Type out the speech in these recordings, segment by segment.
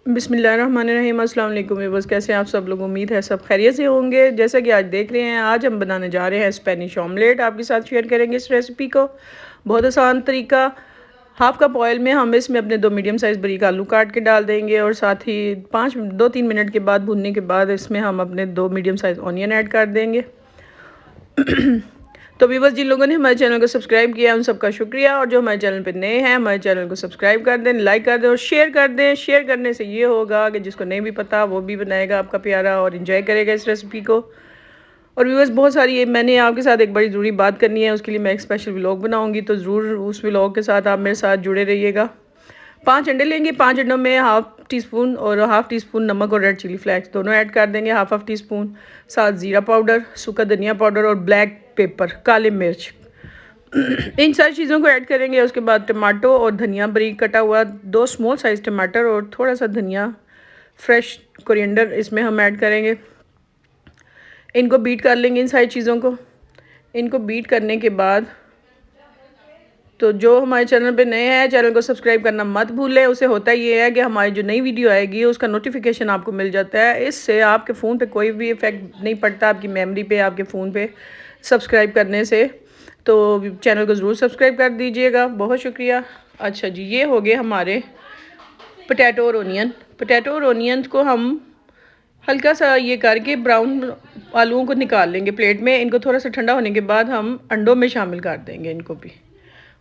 बिस्मिल्लाहिर्रहमानिर्रहीम। अस्सलाम वालेकुम व्यूअर्स, कैसे हैं आप सब लोग? उम्मीद है सब खैरियत से होंगे। जैसा कि आज देख रहे हैं, आज हम बनाने जा रहे हैं स्पेनिश ऑमलेट। आपके साथ शेयर करेंगे इस रेसिपी को। बहुत आसान तरीका। हाफ़ कप ऑयल में हम इसमें अपने 2 मीडियम साइज़ बारीक आलू काट के डाल देंगे और साथ ही 2-3 मिनट के बाद भूनने के बाद इसमें हम अपने 2 मीडियम साइज़ ऑनियन ऐड कर देंगे। तो व्यूअर्स, जिन लोगों ने हमारे चैनल को सब्सक्राइब किया है उन सबका शुक्रिया, और जो हमारे चैनल पे नए हैं हमारे चैनल को सब्सक्राइब कर दें, लाइक कर दें और शेयर कर दें। शेयर करने से ये होगा कि जिसको नहीं भी पता वो भी बनाएगा आपका प्यारा और इन्जॉय करेगा इस रेसिपी को। और व्यूअर्स, बहुत सारी मैंने आपके साथ एक बड़ी ज़रूरी बात करनी है, उसके लिए मैं एक स्पेशल व्लॉग बनाऊँगी, तो ज़रूर उस व्लॉग के साथ आप मेरे साथ जुड़े रहिएगा। 5 अंडे लेंगे। 5 अंडों में हाफ़ टी स्पून और हाफ़ टी स्पून नमक और रेड चिली फ्लेक्स दोनों ऐड कर देंगे, हाफ़ टी स्पून। साथ ज़ीरा पाउडर, सूखा धनिया पाउडर और ब्लैक पेपर, काली मिर्च। इन सारी चीज़ों को ऐड करेंगे। उसके बाद टमाटो और धनिया बारीक कटा हुआ, 2 स्मॉल साइज़ टमाटर और थोड़ा सा धनिया, फ्रेश कोरिएंडर इसमें हम ऐड करेंगे। इनको बीट कर लेंगे इन सारी चीज़ों को। इनको बीट करने के बाद तो जो हमारे चैनल पे नए हैं, चैनल को सब्सक्राइब करना मत भूलें। उससे होता ये है कि हमारी जो नई वीडियो आएगी उसका नोटिफिकेशन आपको मिल जाता है। इससे आपके फ़ोन पे कोई भी इफ़ेक्ट नहीं पड़ता, आपकी मेमोरी पे, आपके फ़ोन पे सब्सक्राइब करने से। तो चैनल को ज़रूर सब्सक्राइब कर दीजिएगा, बहुत शुक्रिया। अच्छा जी, ये हो गए हमारे पोटैटो और ओनियन। पोटैटो और ओनियन को हम हल्का सा ये करके ब्राउन आलूओं को निकाल लेंगे प्लेट में। इनको थोड़ा सा ठंडा होने के बाद हम अंडों में शामिल कर देंगे इनको भी,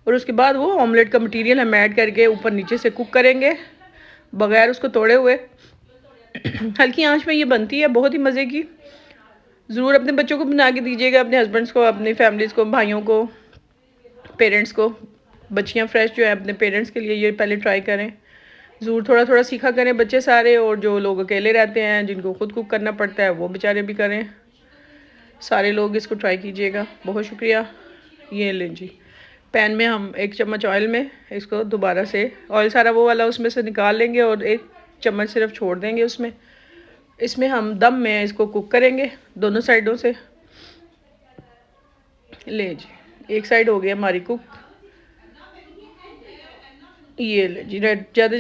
और उसके बाद वो ऑमलेट का मटेरियल हम ऐड करके ऊपर नीचे से कुक करेंगे बग़ैर उसको तोड़े हुए। हल्की आंच में ये बनती है, बहुत ही मज़े की। ज़रूर अपने बच्चों को बना के दीजिएगा, अपने हस्बैंड्स को, अपनी फैमिलीज़ को, भाइयों को, पेरेंट्स को। बच्चियाँ फ्रेश जो है अपने पेरेंट्स के लिए ये पहले ट्राई करें। ज़रूर थोड़ा थोड़ा सीखा करें बच्चे सारे, और जो लोग अकेले रहते हैं जिनको खुद कुक करना पड़ता है वो बेचारे भी करें। सारे लोग इसको ट्राई कीजिएगा, बहुत शुक्रिया। ये लें जी, पैन में हम 1 चम्मच ऑयल में इसको दोबारा से, ऑयल सारा वो वाला उसमें से निकाल लेंगे और 1 चम्मच सिर्फ छोड़ देंगे उसमें। इसमें हम दम में इसको कुक करेंगे दोनों साइडों से। ले जी, एक साइड हो गई हमारी कुक। ये ले जी, रेड ज़्यादा